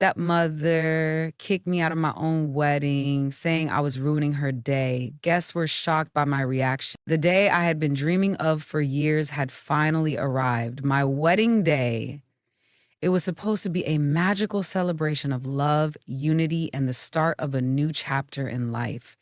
stepmother kicked me out of my own wedding, saying I was ruining her day. Guests were shocked by my reaction. The day I had been dreaming of for years had finally arrived. My wedding day. It was supposed to be a magical celebration of love, unity, and the start of a new chapter in life.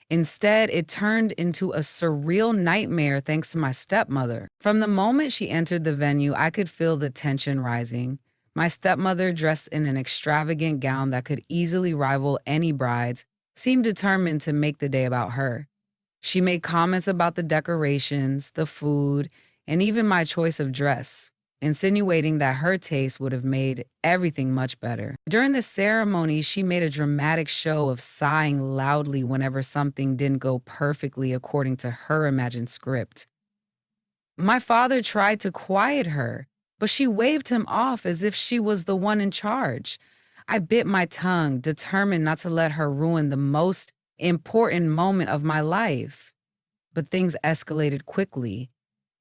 Instead, it turned into a surreal nightmare thanks to my stepmother. From the moment she entered the venue, I could feel the tension rising. My stepmother, dressed in an extravagant gown that could easily rival any bride's, seemed determined to make the day about her. She made comments about the decorations, the food, and even my choice of dress, insinuating that her taste would have made everything much better. During the ceremony, she made a dramatic show of sighing loudly whenever something didn't go perfectly according to her imagined script. My father tried to quiet her, but she waved him off as if she was the one in charge. I bit my tongue, determined not to let her ruin the most important moment of my life. But things escalated quickly.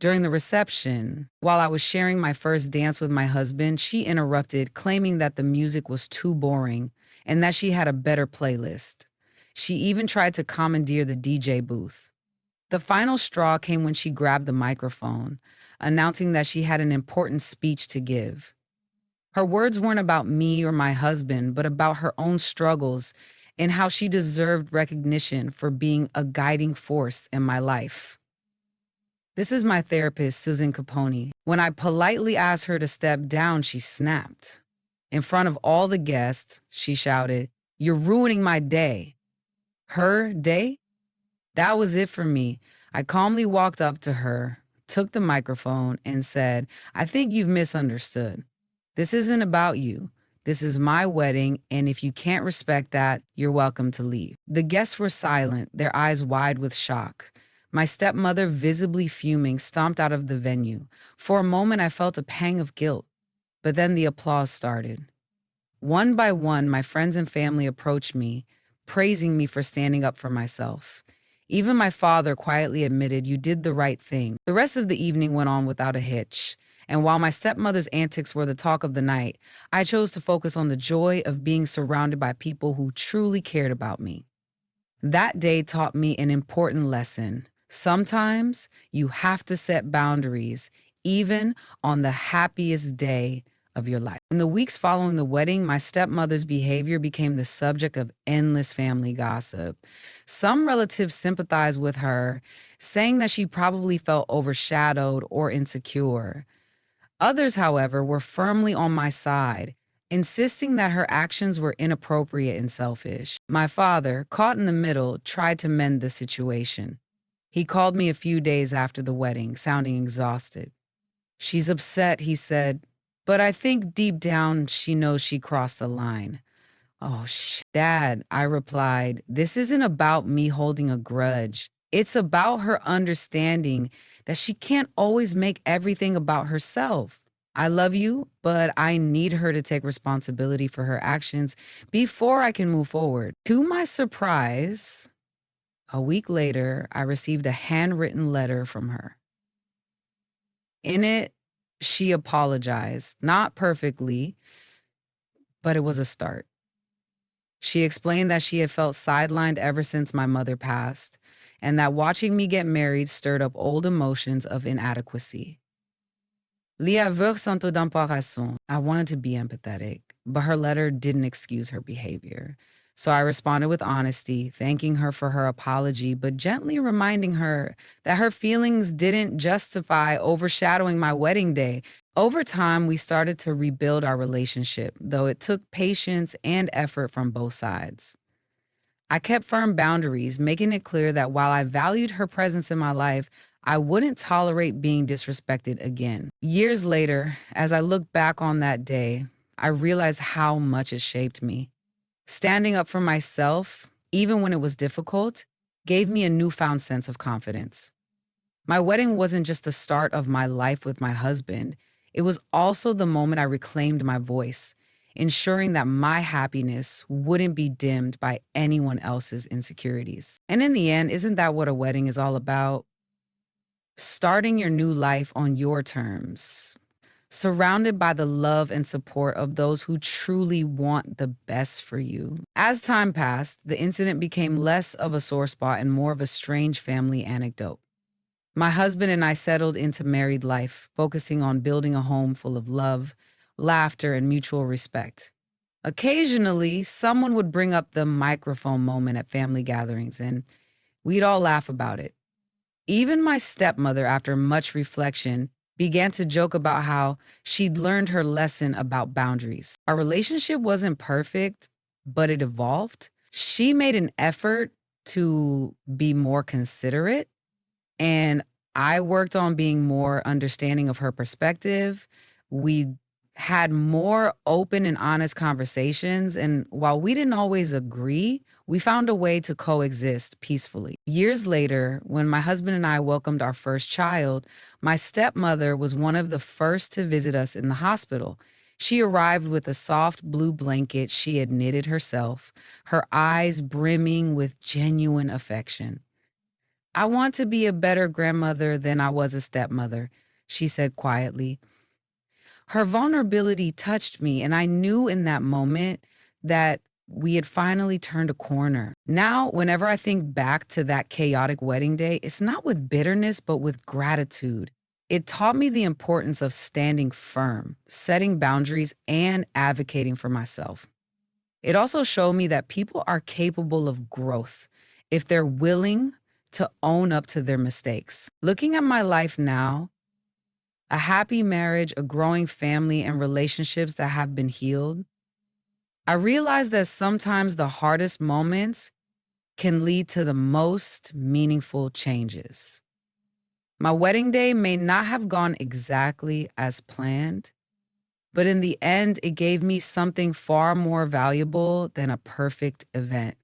During the reception, while I was sharing my first dance with my husband, she interrupted, claiming that the music was too boring and that she had a better playlist. She even tried to commandeer the DJ booth. The final straw came when she grabbed the microphone, announcing that she had an important speech to give. Her words weren't about me or my husband, but about her own struggles and how she deserved recognition for being a guiding force in my life. This is my therapist, Susan Capone. When I politely asked her to step down, she snapped. In front of all the guests, she shouted, "You're ruining my day." Her day? That was it for me. I calmly walked up to her, took the microphone, and said, "I think you've misunderstood. This isn't about you. This is my wedding, and if you can't respect that, you're welcome to leave." The guests were silent, their eyes wide with shock. My stepmother, visibly fuming, stomped out of the venue. For a moment, I felt a pang of guilt, but then the applause started. One by one, my friends and family approached me, praising me for standing up for myself. Even my father quietly admitted, "You did the right thing." The rest of the evening went on without a hitch. And while my stepmother's antics were the talk of the night, I chose to focus on the joy of being surrounded by people who truly cared about me. That day taught me an important lesson. Sometimes you have to set boundaries, even on the happiest day of your life. In the weeks following the wedding, my stepmother's behavior became the subject of endless family gossip. Some relatives sympathized with her, saying that she probably felt overshadowed or insecure. Others, however, were firmly on my side, insisting that her actions were inappropriate and selfish. My father, caught in the middle, tried to mend the situation. He called me a few days after the wedding, sounding exhausted. "She's upset," he said, "but I think deep down she knows she crossed the line." "Oh, Dad," I replied, "this isn't about me holding a grudge. It's about her understanding that she can't always make everything about herself. I love you, but I need her to take responsibility for her actions before I can move forward." To my surprise, a week later, I received a handwritten letter from her. In it, she apologized, not perfectly, but it was a start. She explained that she had felt sidelined ever since my mother passed, and that watching me get married stirred up old emotions of inadequacy. L'aveur sans d'emparation. I wanted to be empathetic, but her letter didn't excuse her behavior. So I responded with honesty, thanking her for her apology, but gently reminding her that her feelings didn't justify overshadowing my wedding day. Over time, we started to rebuild our relationship, though it took patience and effort from both sides. I kept firm boundaries, making it clear that while I valued her presence in my life, I wouldn't tolerate being disrespected again. Years later, as I look back on that day, I realized how much it shaped me. Standing up for myself, even when it was difficult, gave me a newfound sense of confidence. My wedding wasn't just the start of my life with my husband. It was also the moment I reclaimed my voice, ensuring that my happiness wouldn't be dimmed by anyone else's insecurities. And in the end, isn't that what a wedding is all about? Starting your new life on your terms. surrounded by the love and support of those who truly want the best for you. As time passed, the incident became less of a sore spot and more of a strange family anecdote. My husband and I settled into married life, focusing on building a home full of love, laughter, and mutual respect. Occasionally, someone would bring up the microphone moment at family gatherings, and we'd all laugh about it. Even my stepmother, after much reflection, began to joke about how she'd learned her lesson about boundaries. Our relationship wasn't perfect, but it evolved. She made an effort to be more considerate, and I worked on being more understanding of her perspective. We had more open and honest conversations. And while we didn't always agree, we found a way to coexist peacefully. Years later, when my husband and I welcomed our first child, my stepmother was one of the first to visit us in the hospital. She arrived with a soft blue blanket she had knitted herself, her eyes brimming with genuine affection. "I want to be a better grandmother than I was a stepmother," she said quietly. Her vulnerability touched me, and I knew in that moment that we had finally turned a corner. Now, whenever I think back to that chaotic wedding day, it's not with bitterness, but with gratitude. It taught me the importance of standing firm, setting boundaries, and advocating for myself. It also showed me that people are capable of growth if they're willing to own up to their mistakes. Looking at my life now, a happy marriage, a growing family, and relationships that have been healed, I realize that sometimes the hardest moments can lead to the most meaningful changes. My wedding day may not have gone exactly as planned, but in the end, it gave me something far more valuable than a perfect event: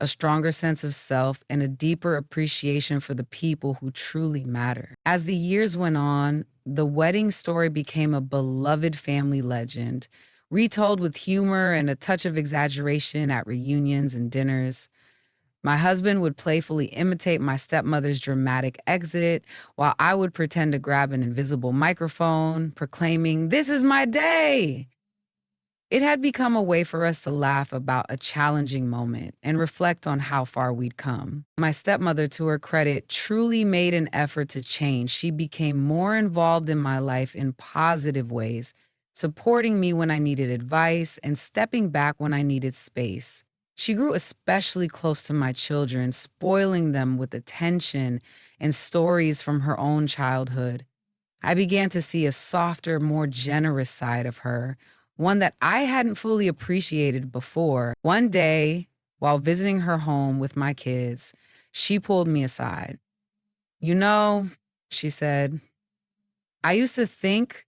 a stronger sense of self and a deeper appreciation for the people who truly matter. As the years went on, the wedding story became a beloved family legend, retold with humor and a touch of exaggeration at reunions and dinners. My husband would playfully imitate my stepmother's dramatic exit, while I would pretend to grab an invisible microphone, proclaiming, "This is my day." It had become a way for us to laugh about a challenging moment and reflect on how far we'd come. My stepmother, to her credit, truly made an effort to change. She became more involved in my life in positive ways, supporting me when I needed advice and stepping back when I needed space. She grew especially close to my children, spoiling them with attention and stories from her own childhood. I began to see a softer, more generous side of her, one that I hadn't fully appreciated before. One day, while visiting her home with my kids, she pulled me aside. "You know," she said, "I used to think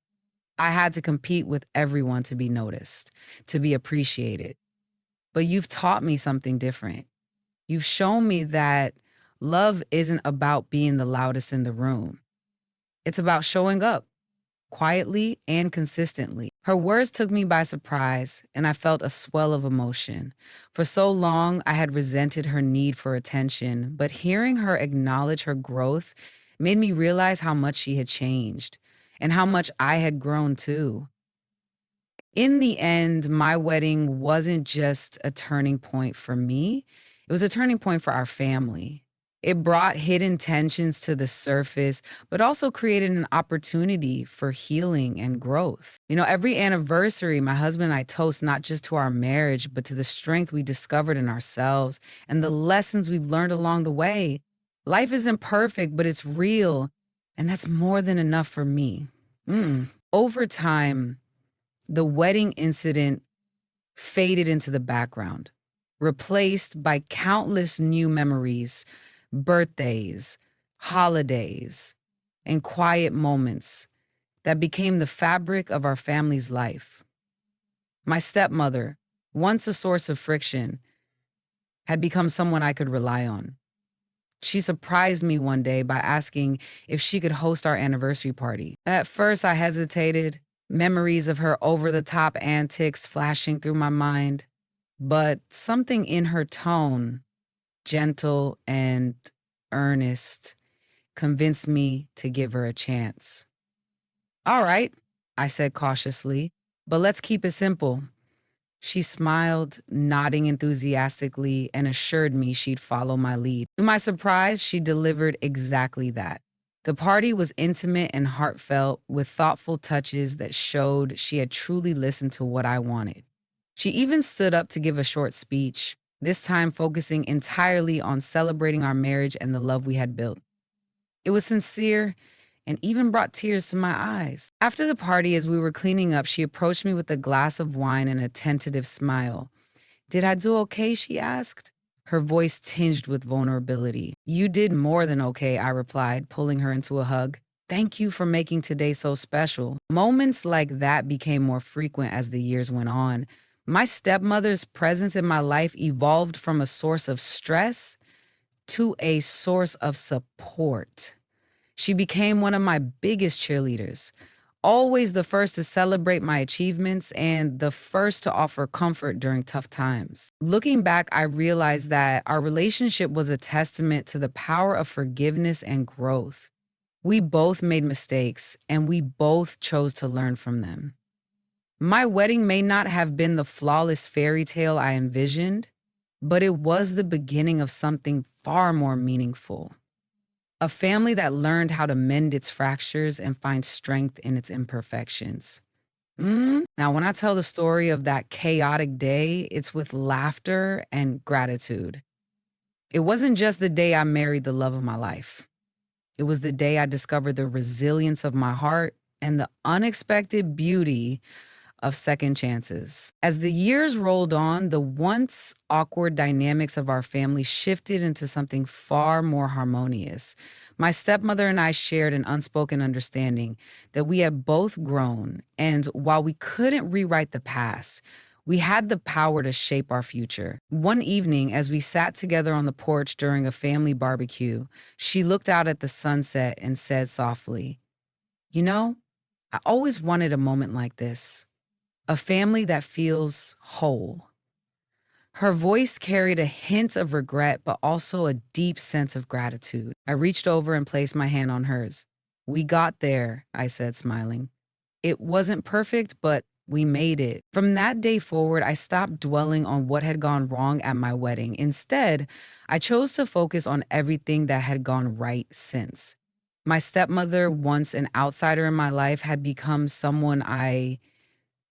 I had to compete with everyone to be noticed, to be appreciated. But you've taught me something different. You've shown me that love isn't about being the loudest in the room. It's about showing up quietly and consistently." Her words took me by surprise, and I felt a swell of emotion. For so long, I had resented her need for attention, but hearing her acknowledge her growth made me realize how much she had changed and how much I had grown too. In the end, my wedding wasn't just a turning point for me, it was a turning point for our family. It brought hidden tensions to the surface, but also created an opportunity for healing and growth. Every anniversary, my husband and I toast not just to our marriage, but to the strength we discovered in ourselves and the lessons we've learned along the way. Life isn't perfect, but it's real, and that's more than enough for me. Over time, the wedding incident faded into the background, replaced by countless new memories, birthdays, holidays, and quiet moments that became the fabric of our family's life. My stepmother, once a source of friction, had become someone I could rely on. She surprised me one day by asking if she could host our anniversary party. At first, I hesitated, memories of her over-the-top antics flashing through my mind. But something in her tone, gentle and earnest, convinced me to give her a chance. "All right," I said cautiously, but let's keep it simple. She smiled, nodding enthusiastically, and assured me she'd follow my lead. To my surprise, she delivered exactly that. The party was intimate and heartfelt, with thoughtful touches that showed she had truly listened to what I wanted. She even stood up to give a short speech, this time focusing entirely on celebrating our marriage and the love we had built. It was sincere and even brought tears to my eyes. After the party, as we were cleaning up, she approached me with a glass of wine and a tentative smile. "Did I do okay?" she asked, her voice tinged with vulnerability. "You did more than okay," I replied, pulling her into a hug. "Thank you for making today so special." Moments like that became more frequent as the years went on. My stepmother's presence in my life evolved from a source of stress to a source of support. She became one of my biggest cheerleaders, always the first to celebrate my achievements and the first to offer comfort during tough times. Looking back, I realized that our relationship was a testament to the power of forgiveness and growth. We both made mistakes, and we both chose to learn from them. My wedding may not have been the flawless fairy tale I envisioned, but it was the beginning of something far more meaningful. A family that learned how to mend its fractures and find strength in its imperfections. Now, when I tell the story of that chaotic day, it's with laughter and gratitude. It wasn't just the day I married the love of my life. It was the day I discovered the resilience of my heart and the unexpected beauty of second chances. As the years rolled on, the once awkward dynamics of our family shifted into something far more harmonious. My stepmother and I shared an unspoken understanding that we had both grown, and while we couldn't rewrite the past, we had the power to shape our future. One evening, as we sat together on the porch during a family barbecue, she looked out at the sunset and said softly, "You know, I always wanted a moment like this. A family that feels whole." Her voice carried a hint of regret, but also a deep sense of gratitude. I reached over and placed my hand on hers. "We got there," I said, smiling. "It wasn't perfect, but we made it." From that day forward, I stopped dwelling on what had gone wrong at my wedding. Instead, I chose to focus on everything that had gone right since. My stepmother, once an outsider in my life, had become someone I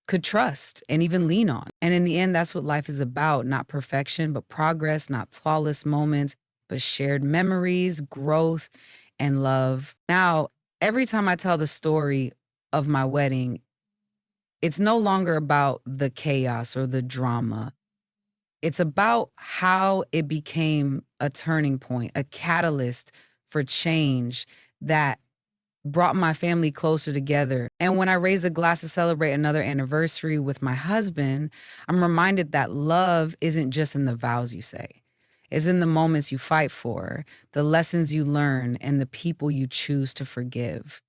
could trust and even lean on. And in the end, that's what life is about. Not perfection, but progress, not flawless moments, but shared memories, growth, and love. Now, every time I tell the story of my wedding, it's no longer about the chaos or the drama. It's about how it became a turning point, a catalyst for change that brought my family closer together. And when I raise a glass to celebrate another anniversary with my husband, I'm reminded that love isn't just in the vows you say. It's in the moments you fight for, the lessons you learn, and the people you choose to forgive.